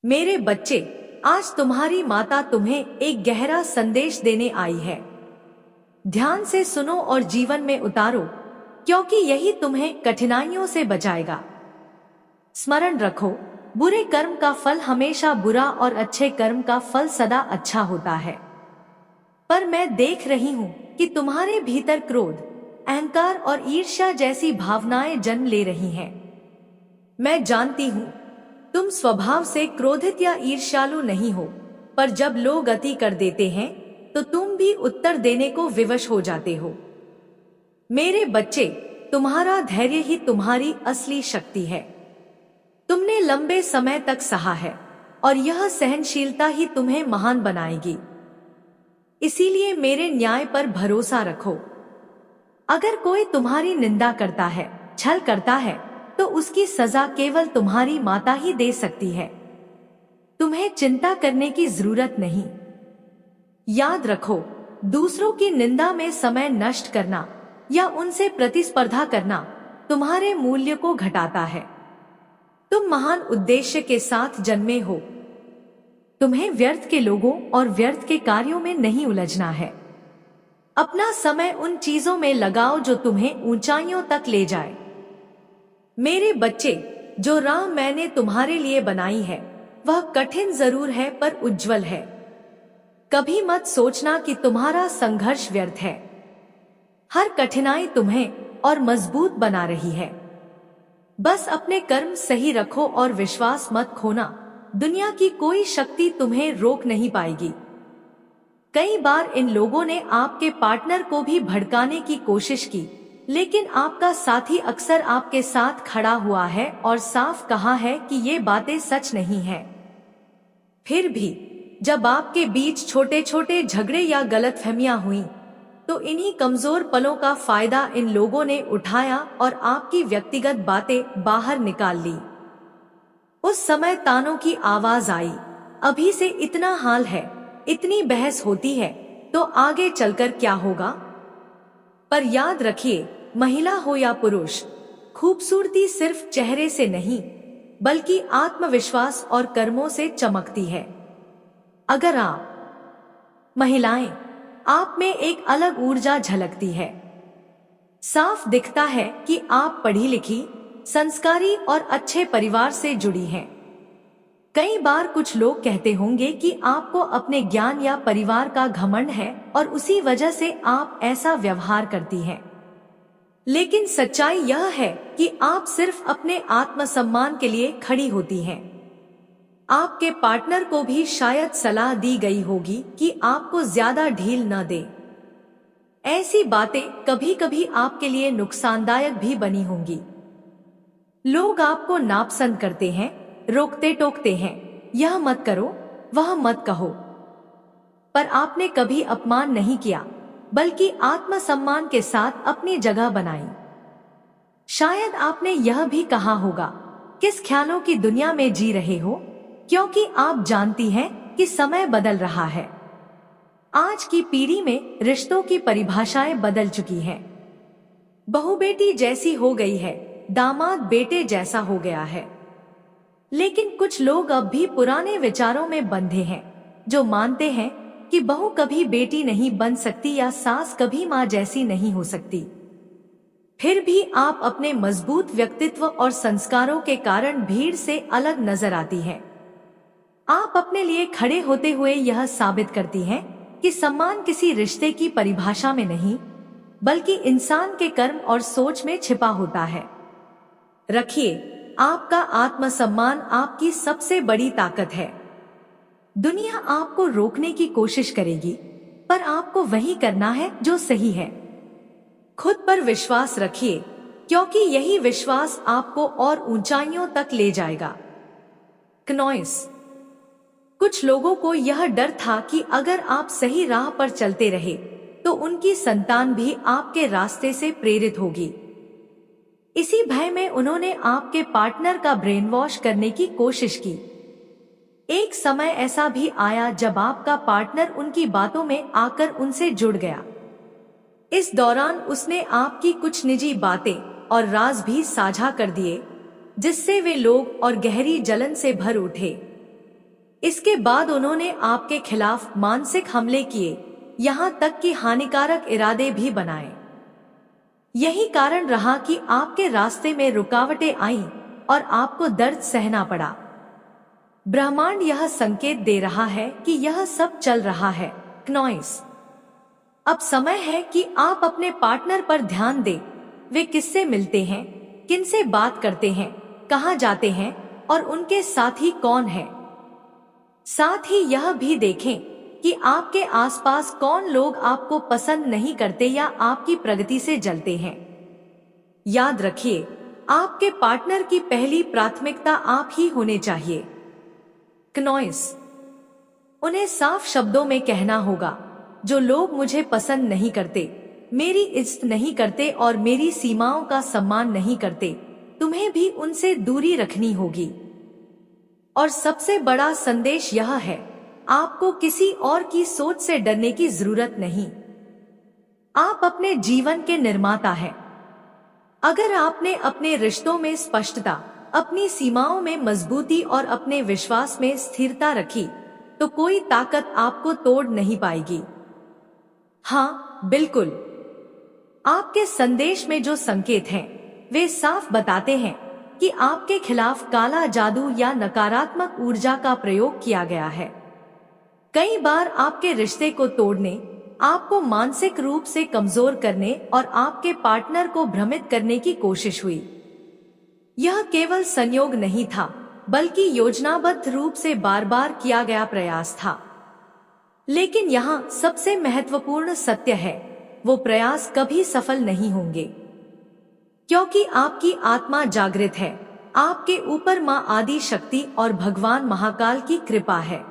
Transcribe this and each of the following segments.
मेरे बच्चे, आज तुम्हारी माता तुम्हें एक गहरा संदेश देने आई है। ध्यान से सुनो और जीवन में उतारो, क्योंकि यही तुम्हें कठिनाइयों से बचाएगा। स्मरण रखो, बुरे कर्म का फल हमेशा बुरा और अच्छे कर्म का फल सदा अच्छा होता है। पर मैं देख रही हूँ कि तुम्हारे भीतर क्रोध, अहंकार और ईर्ष्या जैसी भावनाएं जन्म ले रही हैं। मैं जानती हूँ तुम स्वभाव से क्रोधित या ईर्ष्यालु नहीं हो, पर जब लोग अति कर देते हैं तो तुम भी उत्तर देने को विवश हो जाते हो। मेरे बच्चे, तुम्हारा धैर्य ही तुम्हारी असली शक्ति है। तुमने लंबे समय तक सहा है और यह सहनशीलता ही तुम्हें महान बनाएगी। इसीलिए मेरे न्याय पर भरोसा रखो। अगर कोई तुम्हारी निंदा करता है, छल करता है, तो उसकी सजा केवल तुम्हारी माता ही दे सकती है। तुम्हें चिंता करने की जरूरत नहीं। याद रखो, दूसरों की निंदा में समय नष्ट करना या उनसे प्रतिस्पर्धा करना तुम्हारे मूल्य को घटाता है। तुम महान उद्देश्य के साथ जन्मे हो। तुम्हें व्यर्थ के लोगों और व्यर्थ के कार्यों में नहीं उलझना है। अपना समय उन चीजों में लगाओ जो तुम्हें ऊंचाइयों तक ले जाए। मेरे बच्चे, जो राह मैंने तुम्हारे लिए बनाई है वह कठिन जरूर है पर उज्जवल है। कभी मत सोचना कि तुम्हारा संघर्ष व्यर्थ है। हर कठिनाई तुम्हें और मजबूत बना रही है। बस अपने कर्म सही रखो और विश्वास मत खोना। दुनिया की कोई शक्ति तुम्हें रोक नहीं पाएगी। कई बार इन लोगों ने आपके पार्टनर को भी भड़काने की कोशिश की, लेकिन आपका साथी अक्सर आपके साथ खड़ा हुआ है और साफ कहा है कि ये बातें सच नहीं है। फिर भी जब आपके बीच छोटे छोटे झगड़े या गलतफहमियां हुई, तो इन्हीं कमजोर पलों का फायदा इन लोगों ने उठाया और आपकी व्यक्तिगत बातें बाहर निकाल ली। उस समय तानों की आवाज आई, अभी से इतना हाल है, इतनी बहस होती है, तो आगे चलकर क्या होगा। पर याद रखिए, महिला हो या पुरुष, खूबसूरती सिर्फ चेहरे से नहीं बल्कि आत्मविश्वास और कर्मों से चमकती है। अगर आप महिलाएं, आप में एक अलग ऊर्जा झलकती है। साफ दिखता है कि आप पढ़ी लिखी, संस्कारी और अच्छे परिवार से जुड़ी हैं। कई बार कुछ लोग कहते होंगे कि आपको अपने ज्ञान या परिवार का घमंड है और उसी वजह से आप ऐसा व्यवहार करती हैं। लेकिन सच्चाई यह है कि आप सिर्फ अपने आत्मसम्मान के लिए खड़ी होती हैं। आपके पार्टनर को भी शायद सलाह दी गई होगी कि आपको ज्यादा ढील न दे। ऐसी बातें कभी कभी आपके लिए नुकसानदायक भी बनी होंगी। लोग आपको नापसंद करते हैं, रोकते टोकते हैं, यह मत करो, वह मत कहो। पर आपने कभी अपमान नहीं किया, बल्कि आत्मसम्मान के साथ अपनी जगह बनाई। शायद आपने यह भी कहा होगा, किस ख्यालों की दुनिया में जी रहे हो, क्योंकि आप जानती हैं कि समय बदल रहा है। आज की पीढ़ी में रिश्तों की परिभाषाएं बदल चुकी हैं। बहू बेटी जैसी हो गई है, दामाद बेटे जैसा हो गया है। लेकिन कुछ लोग अब भी पुराने विचारों में बंधे हैं, जो मानते हैं कि बहू कभी बेटी नहीं बन सकती या सास कभी माँ जैसी नहीं हो सकती। फिर भी आप अपने मजबूत व्यक्तित्व और संस्कारों के कारण भीड़ से अलग नजर आती हैं। आप अपने लिए खड़े होते हुए यह साबित करती हैं कि सम्मान किसी रिश्ते की परिभाषा में नहीं, बल्कि इंसान के कर्म और सोच में छिपा होता है। रखिए, आपका आत्मसम्मान आपकी सबसे बड़ी ताकत है। दुनिया आपको रोकने की कोशिश करेगी, पर आपको वही करना है जो सही है। खुद पर विश्वास रखिए, क्योंकि यही विश्वास आपको और ऊंचाइयों तक ले जाएगा। कनॉइस, कुछ लोगों को यह डर था कि अगर आप सही राह पर चलते रहे तो उनकी संतान भी आपके रास्ते से प्रेरित होगी। इसी भय में उन्होंने आपके पार्टनर का ब्रेन वॉश करने की कोशिश की। एक समय ऐसा भी आया जब आपका पार्टनर उनकी बातों में आकर उनसे जुड़ गया। इस दौरान उसने आपकी कुछ निजी बातें और राज भी साझा कर दिए, जिससे वे लोग और गहरी जलन से भर उठे। इसके बाद उन्होंने आपके खिलाफ मानसिक हमले किए, यहाँ तक कि हानिकारक इरादे भी बनाए। यही कारण रहा कि आपके रास्ते में रुकावटें आईं और आपको दर्द सहना पड़ा। ब्रह्मांड यह संकेत दे रहा है कि यह सब चल रहा है। नॉइस, अब समय है कि आप अपने पार्टनर पर ध्यान दें। वे किससे मिलते हैं, किनसे बात करते हैं, कहाँ जाते हैं और उनके साथी कौन है। साथ ही यह भी देखें कि आपके आसपास कौन लोग आपको पसंद नहीं करते या आपकी प्रगति से जलते हैं। याद रखिए, आपके पार्टनर की पहली प्राथमिकता आप ही होने चाहिए। नॉइस, उन्हें साफ शब्दों में कहना होगा, जो लोग मुझे पसंद नहीं करते, मेरी इज्जत नहीं करते और मेरी सीमाओं का सम्मान नहीं करते, तुम्हें भी उनसे दूरी रखनी होगी। और सबसे बड़ा संदेश यह है, आपको किसी और की सोच से डरने की जरूरत नहीं। आप अपने जीवन के निर्माता हैं। अगर आपने अपने रिश्तों में स्पष्टता, अपनी सीमाओं में मजबूती और अपने विश्वास में स्थिरता रखी, तो कोई ताकत आपको तोड़ नहीं पाएगी। हाँ, बिल्कुल। आपके संदेश में जो संकेत हैं, वे साफ बताते हैं कि आपके खिलाफ काला जादू या नकारात्मक ऊर्जा का प्रयोग किया गया है। कई बार आपके रिश्ते को तोड़ने, आपको मानसिक रूप से कमजोर करने और आपके पार्टनर को भ्रमित करने की कोशिश हुई। यह केवल संयोग नहीं था, बल्कि योजनाबद्ध रूप से बार बार किया गया प्रयास था। लेकिन यहाँ सबसे महत्वपूर्ण सत्य है, वो प्रयास कभी सफल नहीं होंगे, क्योंकि आपकी आत्मा जागृत है। आपके ऊपर माँ आदि शक्ति और भगवान महाकाल की कृपा है।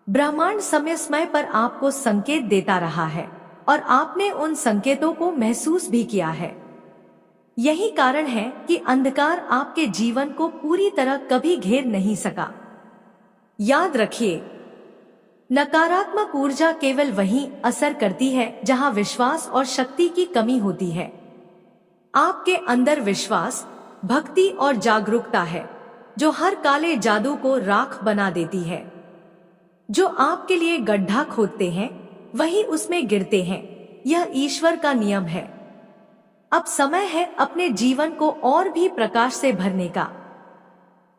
ब्रह्मांड समय समय पर आपको संकेत देता रहा है और आपने उन संकेतों को महसूस भी किया है। यही कारण है कि अंधकार आपके जीवन को पूरी तरह कभी घेर नहीं सका। याद रखिए, नकारात्मक ऊर्जा केवल वहीं असर करती है जहां विश्वास और शक्ति की कमी होती है। आपके अंदर विश्वास, भक्ति और जागरूकता है, जो हर काले जादू को राख बना देती है। जो आपके लिए गड्ढा खोदते हैं, वही उसमें गिरते हैं। यह ईश्वर का नियम है। अब समय है अपने जीवन को और भी प्रकाश से भरने का।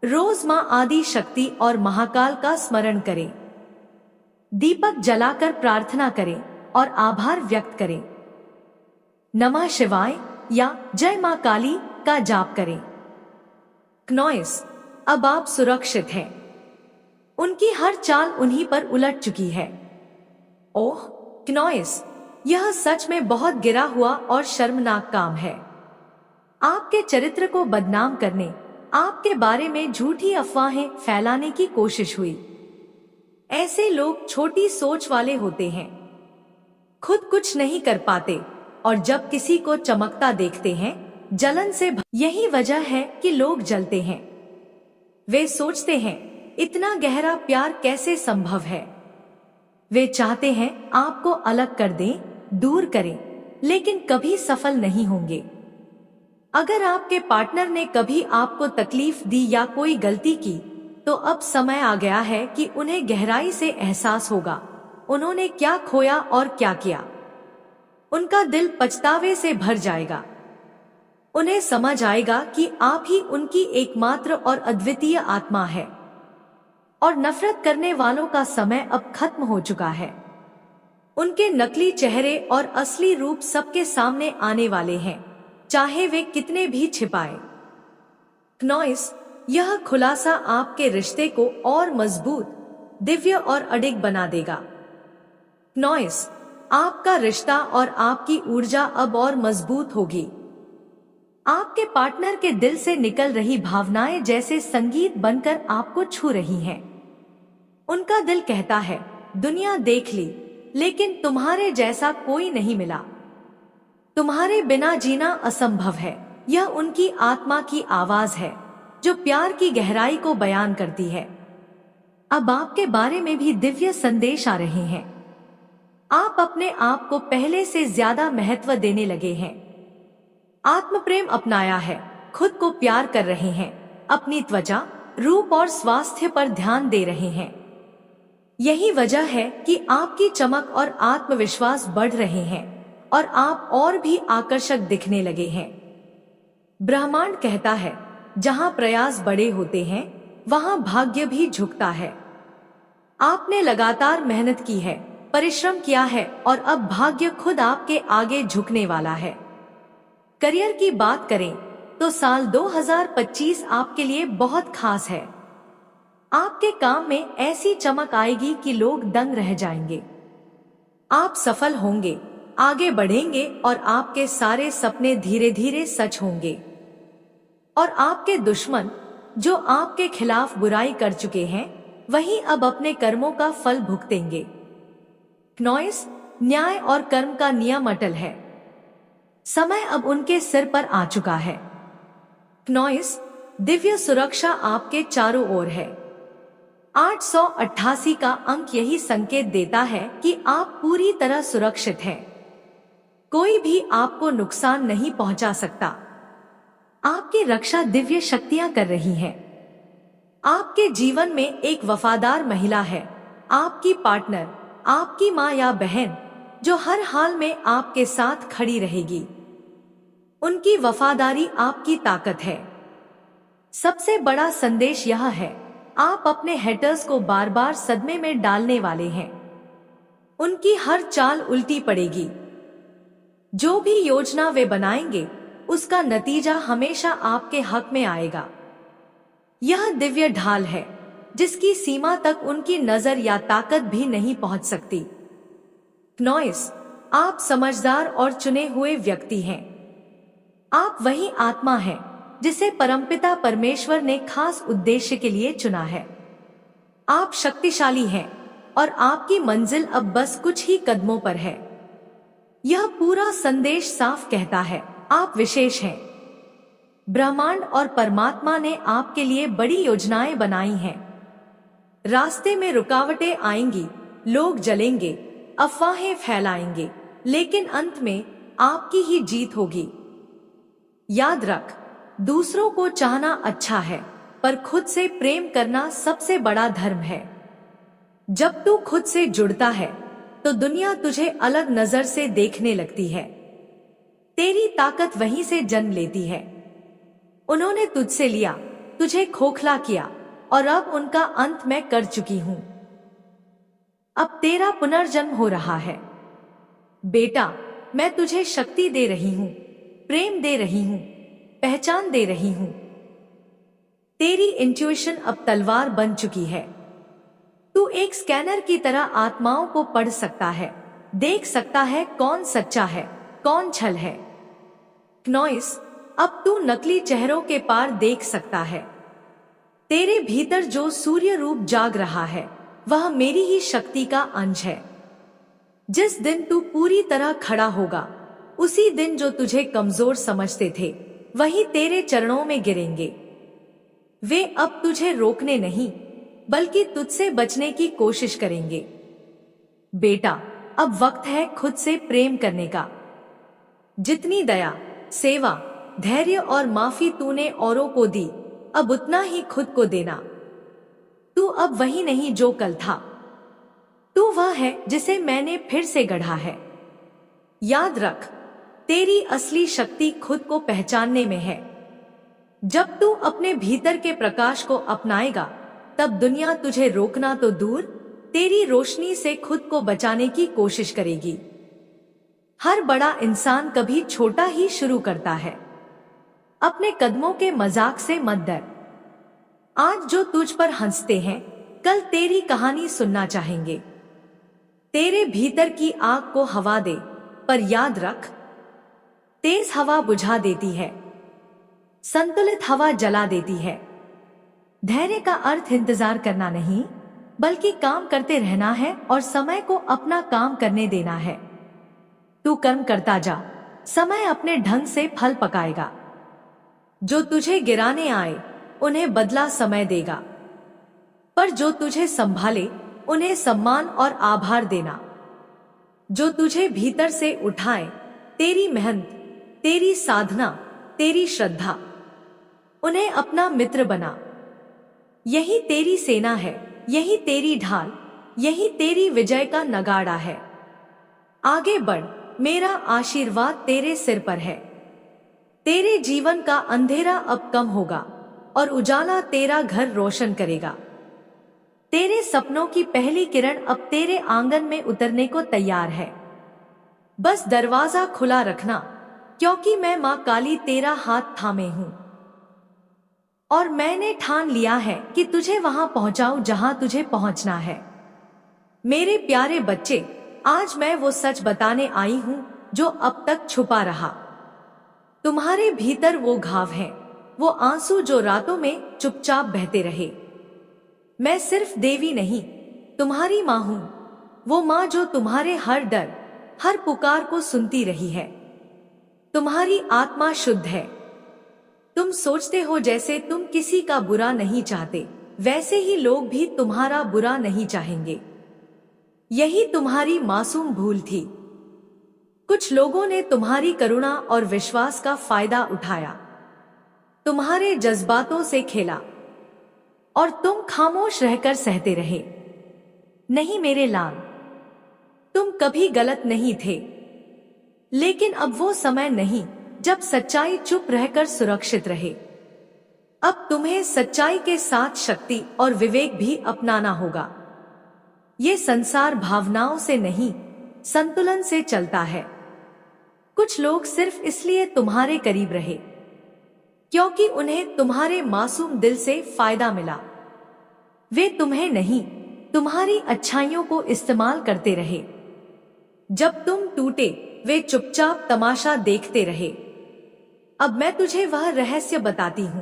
रोज माँ आदि शक्ति और महाकाल का स्मरण करें। दीपक जलाकर प्रार्थना करें और आभार व्यक्त करें। नमः शिवाय या जय माँ काली का जाप करें। नॉइस, अब आप सुरक्षित हैं। उनकी हर चाल उन्हीं पर उलट चुकी है। ओह नॉइस, यह सच में बहुत गिरा हुआ और शर्मनाक काम है। आपके चरित्र को बदनाम करने, आपके बारे में झूठी अफवाहें फैलाने की कोशिश हुई। ऐसे लोग छोटी सोच वाले होते हैं, खुद कुछ नहीं कर पाते और जब किसी को चमकता देखते हैं, जलन से यही वजह है कि लोग जलते हैं। वे सोचते हैं, इतना गहरा प्यार कैसे संभव है। वे चाहते हैं आपको अलग कर दें, दूर करें, लेकिन कभी सफल नहीं होंगे। अगर आपके पार्टनर ने कभी आपको तकलीफ दी या कोई गलती की, तो अब समय आ गया है कि उन्हें गहराई से एहसास होगा उन्होंने क्या खोया और क्या किया। उनका दिल पछतावे से भर जाएगा। उन्हें समझ आएगा कि आप ही उनकी एकमात्र और अद्वितीय आत्मा है और नफरत करने वालों का समय अब खत्म हो चुका है। उनके नकली चेहरे और असली रूप सबके सामने आने वाले हैं, चाहे वे कितने भी छिपाए। नॉइस, यह खुलासा आपके रिश्ते को और मजबूत, दिव्य और अडिग बना देगा। नॉइस, आपका रिश्ता और आपकी ऊर्जा अब और मजबूत होगी। आपके पार्टनर के दिल से निकल रही भावनाएं जैसे संगीत बनकर आपको छू रही हैं। उनका दिल कहता है, दुनिया देख ली, लेकिन तुम्हारे जैसा कोई नहीं मिला। तुम्हारे बिना जीना असंभव है। यह उनकी आत्मा की आवाज है, जो प्यार की गहराई को बयान करती है। अब आपके बारे में भी दिव्य संदेश आ रहे हैं। आप अपने आप को पहले से ज्यादा महत्व देने लगे हैं। आत्म प्रेम अपनाया है, खुद को प्यार कर रहे हैं, अपनी त्वचा, रूप और स्वास्थ्य पर ध्यान दे रहे हैं। यही वजह है कि आपकी चमक और आत्मविश्वास बढ़ रहे हैं और आप और भी आकर्षक दिखने लगे हैं। ब्रह्मांड कहता है, जहां प्रयास बड़े होते हैं वहां भाग्य भी झुकता है। आपने लगातार मेहनत की है, परिश्रम किया है और अब भाग्य खुद आपके आगे झुकने वाला है। करियर की बात करें तो साल 2025 आपके लिए बहुत खास है। आपके काम में ऐसी चमक आएगी कि लोग दंग रह जाएंगे। आप सफल होंगे, आगे बढ़ेंगे और आपके सारे सपने धीरे धीरे सच होंगे। और आपके दुश्मन जो आपके खिलाफ बुराई कर चुके हैं वही अब अपने कर्मों का फल भुगतेंगे। नॉइस, न्याय और कर्म का नियम अटल है। समय अब उनके सिर पर आ चुका है। नॉइस, दिव्य सुरक्षा आपके चारों ओर है। 888 का अंक यही संकेत देता है कि आप पूरी तरह सुरक्षित हैं। कोई भी आपको नुकसान नहीं पहुंचा सकता। आपकी रक्षा दिव्य शक्तियां कर रही हैं। आपके जीवन में एक वफादार महिला है, आपकी पार्टनर, आपकी माँ या बहन, जो हर हाल में आपके साथ खड़ी रहेगी। उनकी वफादारी आपकी ताकत है। सबसे बड़ा संदेश यह है, आप अपने हेटर्स को बार बार सदमे में डालने वाले हैं। उनकी हर चाल उल्टी पड़ेगी। जो भी योजना वे बनाएंगे उसका नतीजा हमेशा आपके हक में आएगा। यह दिव्य ढाल है जिसकी सीमा तक उनकी नजर या ताकत भी नहीं पहुंच सकती। नॉइस, आप समझदार और चुने हुए व्यक्ति हैं। आप वही आत्मा हैं जिसे परमपिता परमेश्वर ने खास उद्देश्य के लिए चुना है। आप शक्तिशाली हैं और आपकी मंजिल अब बस कुछ ही कदमों पर है। यह पूरा संदेश साफ कहता है, आप विशेष हैं। ब्रह्मांड और परमात्मा ने आपके लिए बड़ी योजनाएं बनाई हैं। रास्ते में रुकावटें आएंगी, लोग जलेंगे, अफवाहें फैलाएंगे, लेकिन अंत में आपकी ही जीत होगी। याद रख, दूसरों को चाहना अच्छा है, पर खुद से प्रेम करना सबसे बड़ा धर्म है। जब तू खुद से जुड़ता है तो दुनिया तुझे अलग नजर से देखने लगती है। तेरी ताकत वहीं से जन्म लेती है। उन्होंने तुझसे लिया, तुझे खोखला किया और अब उनका अंत मैं कर चुकी हूं। अब तेरा पुनर्जन्म हो रहा है। बेटा, मैं तुझे शक्ति दे रही हूं, प्रेम दे रही हूं, पहचान दे रही हूं। तेरी इंट्यूशन अब तलवार बन चुकी है। तू एक स्कैनर की तरह आत्माओं को पढ़ सकता है, देख सकता है कौन सच्चा है, कौन छल है। नॉइस, अब तू नकली चेहरों के पार देख सकता है। तेरे भीतर जो सूर्य रूप जाग रहा है वह मेरी ही शक्ति का अंश है। जिस दिन तू पूरी तरह खड़ा होगा, उसी दिन जो तुझे कमजोर समझते थे वही तेरे चरणों में गिरेंगे। वे अब तुझे रोकने नहीं बल्कि तुझसे बचने की कोशिश करेंगे। बेटा, अब वक्त है खुद से प्रेम करने का। जितनी दया, सेवा, धैर्य और माफी तूने औरों को दी, अब उतना ही खुद को देना। तू अब वही नहीं जो कल था। तू वह है जिसे मैंने फिर से गढ़ा है। याद रख, तेरी असली शक्ति खुद को पहचानने में है। जब तू अपने भीतर के प्रकाश को अपनाएगा, तब दुनिया तुझे रोकना तो दूर, तेरी रोशनी से खुद को बचाने की कोशिश करेगी। हर बड़ा इंसान कभी छोटा ही शुरू करता है। अपने कदमों के मजाक से मत डर। आज जो तुझ पर हंसते हैं, कल तेरी कहानी सुनना चाहेंगे। तेरे भीतर की आग को हवा दे, पर याद रख, तेज हवा बुझा देती है, संतुलित हवा जला देती है। धैर्य का अर्थ इंतजार करना नहीं, बल्कि काम करते रहना है और समय को अपना काम करने देना है। तू कर्म करता जा, समय अपने ढंग से फल पकाएगा। जो तुझे गिराने आए, उन्हें बदला समय देगा, पर जो तुझे संभाले, उन्हें सम्मान और आभार देना। जो तुझे भीतर से उठाए, तेरी मेहनत, तेरी साधना, तेरी श्रद्धा, उन्हें अपना मित्र बना। यही तेरी सेना है, यही तेरी ढाल, यही तेरी विजय का नगाड़ा है। आगे बढ़, मेरा आशीर्वाद तेरे सिर पर है। तेरे जीवन का अंधेरा अब कम होगा और उजाला तेरा घर रोशन करेगा। तेरे सपनों की पहली किरण अब तेरे आंगन में उतरने को तैयार है। बस दरवाजा खुला रखना, क्योंकि मैं मां काली तेरा हाथ थामे हूं और मैंने ठान लिया है कि तुझे वहां पहुंचाऊं जहां तुझे पहुंचना है। मेरे प्यारे बच्चे, आज मैं वो सच बताने आई हूं जो अब तक छुपा रहा। तुम्हारे भीतर वो घाव है, वो आंसू जो रातों में चुपचाप बहते रहे। मैं सिर्फ देवी नहीं, तुम्हारी मां हूं, वो मां जो तुम्हारे हर डर, हर पुकार को सुनती रही है। तुम्हारी आत्मा शुद्ध है। तुम सोचते हो जैसे तुम किसी का बुरा नहीं चाहते, वैसे ही लोग भी तुम्हारा बुरा नहीं चाहेंगे। यही तुम्हारी मासूम भूल थी। कुछ लोगों ने तुम्हारी करुणा और विश्वास का फायदा उठाया, तुम्हारे जज्बातों से खेला और तुम खामोश रहकर सहते रहे। नहीं मेरे लाल, तुम कभी गलत नहीं थे, लेकिन अब वो समय नहीं जब सच्चाई चुप रहकर सुरक्षित रहे। अब तुम्हें सच्चाई के साथ शक्ति और विवेक भी अपनाना होगा। ये संसार भावनाओं से नहीं, संतुलन से चलता है। कुछ लोग सिर्फ इसलिए तुम्हारे करीब रहे क्योंकि उन्हें तुम्हारे मासूम दिल से फायदा मिला। वे तुम्हें नहीं, तुम्हारी अच्छाइयों को इस्तेमाल करते रहे। जब तुम टूटे, वे चुपचाप तमाशा देखते रहे। अब मैं तुझे वह रहस्य बताती हूं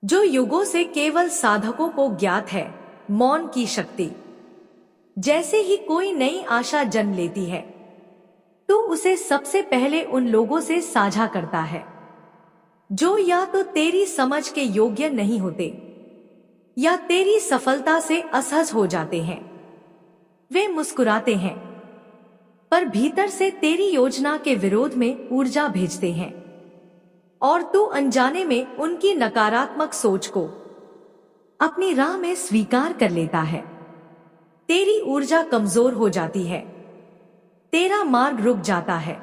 जो युगों से केवल साधकों को ज्ञात है, मौन की शक्ति। जैसे ही कोई नई आशा जन्म लेती है, तो उसे सबसे पहले उन लोगों से साझा करता है जो या तो तेरी समझ के योग्य नहीं होते या तेरी सफलता से असहज हो जाते हैं। वे मुस्कुराते हैं, पर भीतर से तेरी योजना के विरोध में ऊर्जा भेजते हैं और तू अनजाने में उनकी नकारात्मक सोच को अपनी राह में स्वीकार कर लेता है। तेरी ऊर्जा कमजोर हो जाती है, तेरा मार्ग रुक जाता है